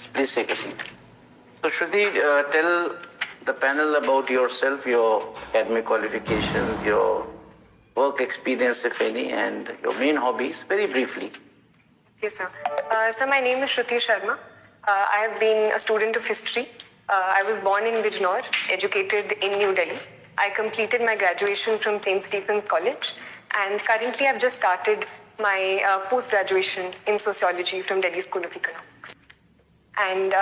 Please take a seat. So Shruti, tell the panel about yourself, your academic qualifications, your work experience, if any, and your main hobbies, very briefly. Yes, sir. So my name is Shruti Sharma. I have been a student of history. I was born in Bijnor, educated in New Delhi. I completed my graduation from St. Stephen's College, and currently I've just started my post-graduation in sociology from Delhi School of Economics. And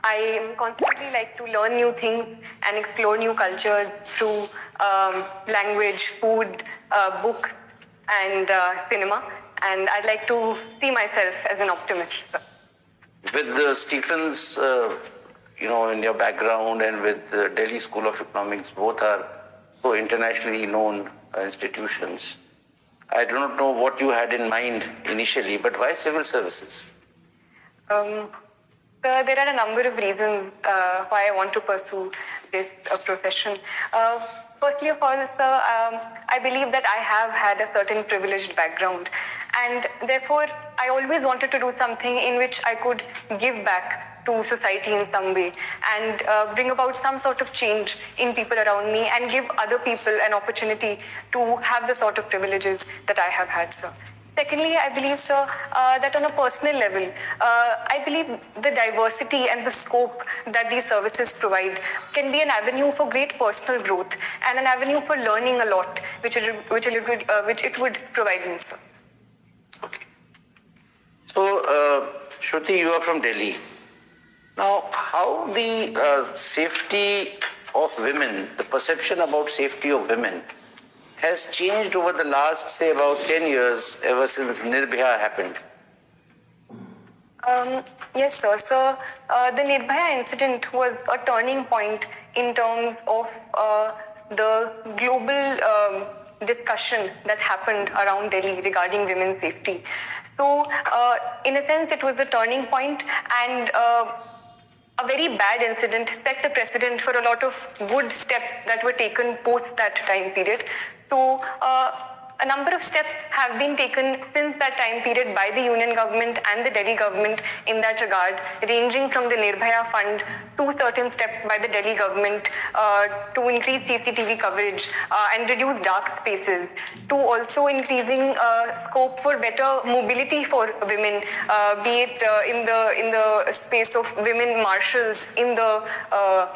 I constantly like to learn new things and explore new cultures through language, food, books, and cinema. And I'd like to see myself as an optimist. With the Stephens, in your background, and with the Delhi School of Economics, both are so internationally known institutions. I do not know what you had in mind initially, but why civil services? So there are a number of reasons why I want to pursue this profession. Firstly of all, sir, I believe that I have had a certain privileged background, and therefore I always wanted to do something in which I could give back to society in some way and bring about some sort of change in people around me and give other people an opportunity to have the sort of privileges that I have had, sir. Secondly, I believe, sir, that on a personal level, I believe the diversity and the scope that these services provide can be an avenue for great personal growth and an avenue for learning a lot, which it would provide me, sir. Okay. So, Shruti, you are from Delhi. Now, how the safety of women, the perception about safety of women, has changed over the last, say, about 10 years, ever since Nirbhaya happened? Yes, sir. So, the Nirbhaya incident was a turning point in terms of the global discussion that happened around Delhi regarding women's safety. So, in a sense, it was a turning point, and a very bad incident set the precedent for a lot of good steps that were taken post that time period. So a number of steps have been taken since that time period by the Union government and the Delhi government in that regard, ranging from the Nirbhaya fund to certain steps by the Delhi government to increase CCTV coverage and reduce dark spaces, to also increasing scope for better mobility for women, be it in the space of women marshals in the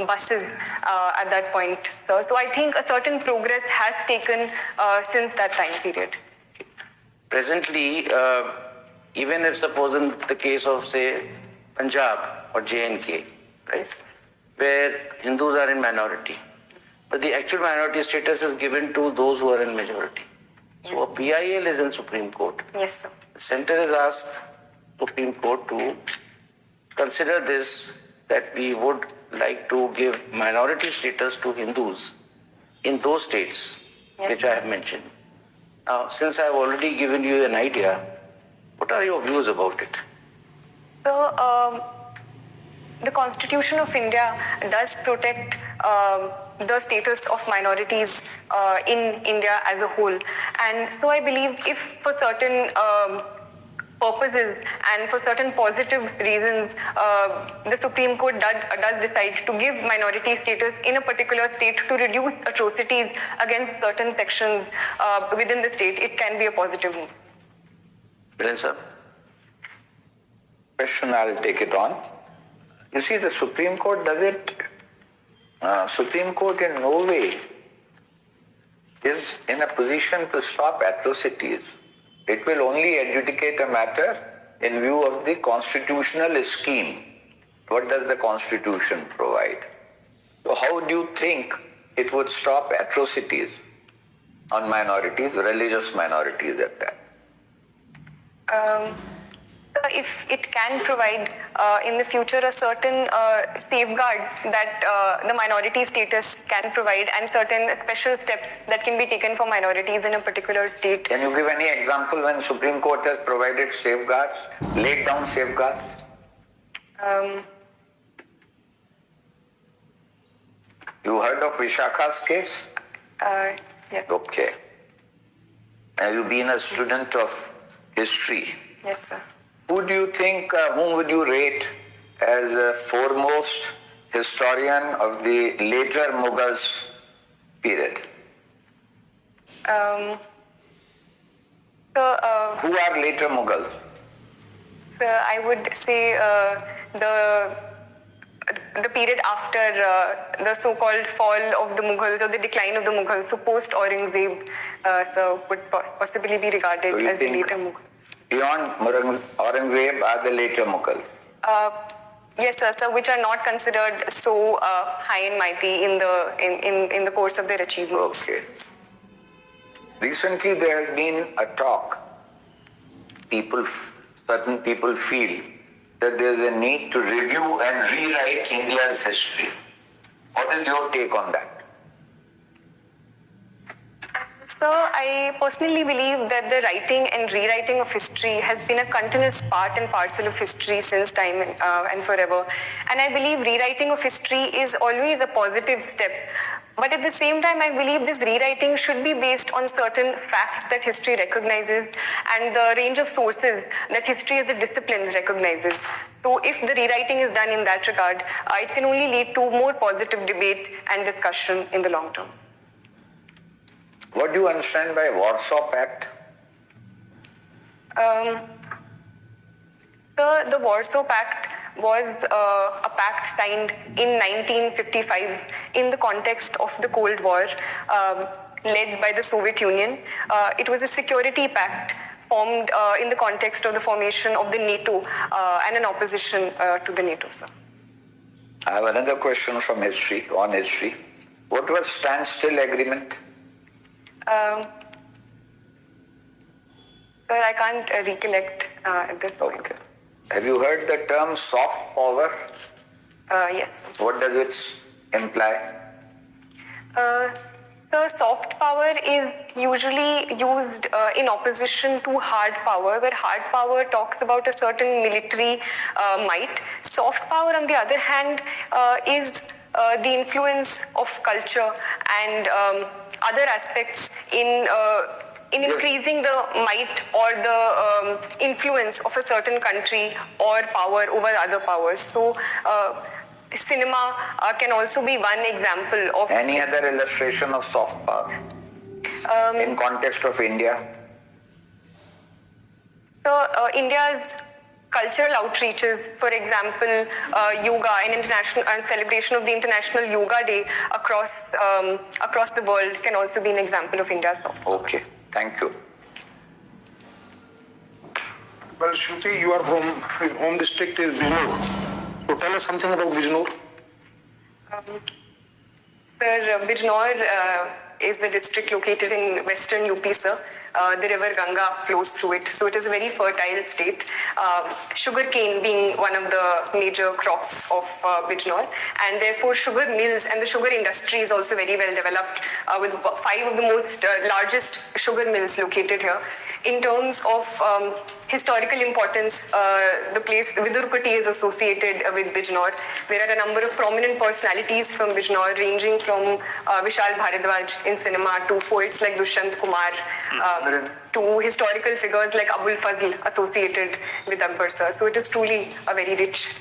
buses at that point. So I think a certain progress has taken since that time period. Presently, even if suppose in the case of, say, Punjab or J&K, right, Yes. where Hindus are in minority, but the actual minority status is given to those who are in majority. So Yes. a PIL is in Supreme Court. Yes, sir. The center has asked Supreme Court to consider this, that we would like to give minority status to Hindus in those states, Yes, which I have mentioned. Now, since I have already given you an idea, what are your views about it? So, the Constitution of India does protect the status of minorities in India as a whole. And so I believe if for certain purposes and for certain positive reasons, the Supreme Court does decide to give minority status in a particular state to reduce atrocities against certain sections within the state, it can be a positive move. Biren sir? Question, I'll take it on. You see, the Supreme Court does it. Supreme Court in no way is in a position to stop atrocities. It will only adjudicate a matter in view of the constitutional scheme. What does the Constitution provide? So how do you think it would stop atrocities on minorities, religious minorities at that? If it can provide in the future a certain safeguards that the minority status can provide and certain special steps that can be taken for minorities in a particular state. Can you give any example when Supreme Court has provided safeguards, laid down safeguards? You heard of Vishakha's case? Yes. Okay. Have you been a student of history? Yes, sir. Who do you think, whom would you rate as a foremost historian of the later Mughals period. Who are later Mughals? So I would say the period after the so-called fall of the Mughals or the decline of the Mughals, so post-Aurangzeb, so would possibly be regarded as the later Mughals. Beyond Aurangzeb are the later Mughals? Yes, sir, which are not considered so high and mighty in the course of their achievements. Okay. Recently there has been a talk. Certain people feel that there is a need to review and rewrite India's history. What is your take on that? So I personally believe that the writing and rewriting of history has been a continuous part and parcel of history since time and forever. And I believe rewriting of history is always a positive step. But at the same time, I believe this rewriting should be based on certain facts that history recognizes and the range of sources that history as a discipline recognizes. So if the rewriting is done in that regard, it can only lead to more positive debate and discussion in the long term. What do you understand by Warsaw Pact? So the Warsaw Pact was a pact signed in 1955 in the context of the Cold War, led by the Soviet Union. It was a security pact formed in the context of the formation of the NATO and an opposition to the NATO, sir. I have another question from history, on history. What was standstill agreement? Sir, I can't recollect at this point. Okay. Have you heard the term soft power? Yes. What does it imply? So soft power is usually used in opposition to hard power, where hard power talks about a certain military might. Soft power, on the other hand, is the influence of culture and other aspects in increasing the might or the influence of a certain country or power over other powers. So cinema can also be one example of... Any other illustration of soft power in context of India? So India's cultural outreaches, for example, yoga and celebration of the International Yoga Day across the world can also be an example of India's soft power. Okay, thank you. Well, Shruti, your home district is Bijnor. So tell us something about Bijnor. Sir, Bijnor is a district located in western UP, sir. The river Ganga flows through it, so it is a very fertile state. Sugarcane being one of the major crops of Bijnor, and therefore sugar mills and the sugar industry is also very well developed, with 5 of the most largest sugar mills located here. In terms of historical importance, the place Vidurpati is associated with Bijnor. There are a number of prominent personalities from Bijnor, ranging from Vishal Bharadwaj in cinema to poets like Dushyant Kumar, to historical figures like Abul Fazl associated with Akbar sir. So it is truly a very rich.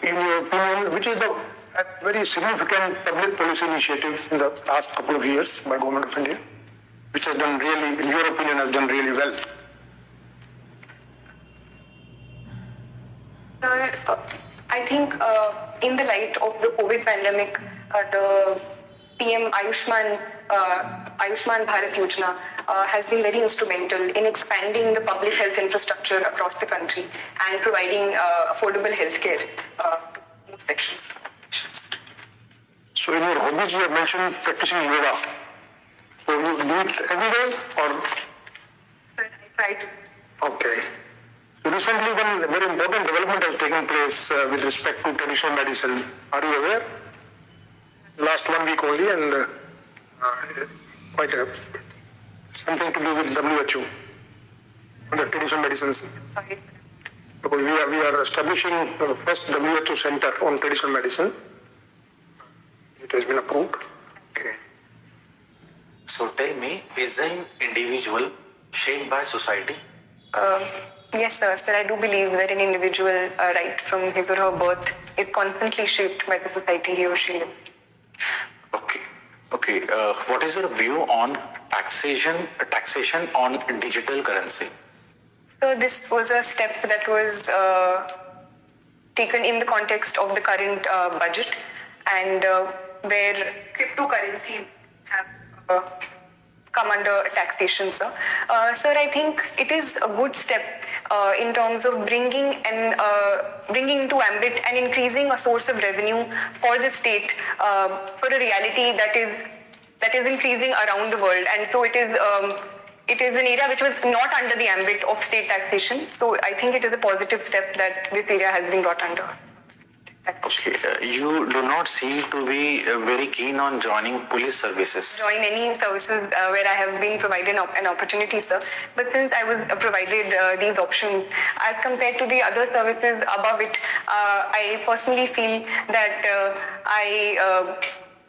In your opinion, which is the very significant public policy initiative in the last couple of years by Government of India, which has done really, in your opinion, has done really well? Sir, I think in the light of the COVID pandemic, the PM Ayushman Bharat Yojana has been very instrumental in expanding the public health infrastructure across the country and providing affordable health care to most sections. So in your hobbies, you have mentioned practicing yoga. So you do it every day or? Sir, I try to. Okay. So recently one very important development has taken place with respect to traditional medicine. Are you aware? Last 1 week only, and something to do with WHO and the traditional medicines. Sorry. Because we are establishing the first WHO center on traditional medicine. It has been approved. Okay. So tell me, is an individual shaped by society? Yes, sir. Sir, I do believe that an individual, right from his or her birth, is constantly shaped by the society he or she lives. Okay. Okay. What is your view on taxation on digital currency? So this was a step that was taken in the context of the current budget, and where cryptocurrencies have come under taxation, sir. Sir, I think it is a good step in terms of bringing into ambit and increasing a source of revenue for the state for a reality that is increasing around the world, and so it is an area which was not under the ambit of state taxation. So I think it is a positive step that this area has been brought under. Okay, you do not seem to be very keen on joining police services. Join any services where I have been provided an opportunity, sir. But since I was provided these options, as compared to the other services above it, I personally feel that I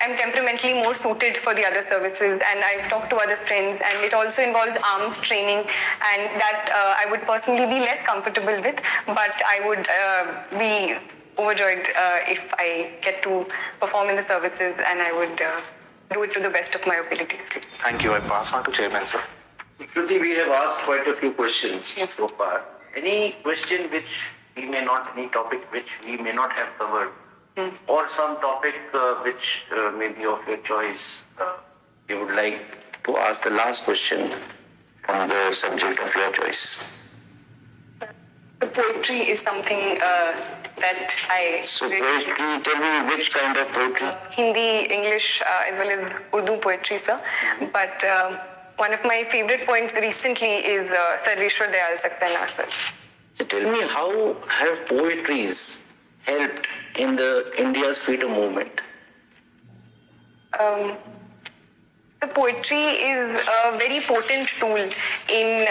am temperamentally more suited for the other services, and I've talked to other friends, and it also involves arms training, and that I would personally be less comfortable with, but I would be overjoyed if I get to perform in the services, and I would do it to the best of my abilities. Thank you. I pass on to Chairman, sir. Shruti, we have asked quite a few questions Yes. so far. Any question any topic which we may not have covered, or some topic which may be of your choice, you would like to ask the last question on the subject of your choice? The poetry is something that I So really poetry, tell me which kind of poetry? Hindi, English, as well as Urdu poetry, sir. But one of my favorite poems recently is Sarveshwar Dayal Saxena, sir. So tell me, how have poetries helped in the India's freedom movement? The poetry is a very potent tool in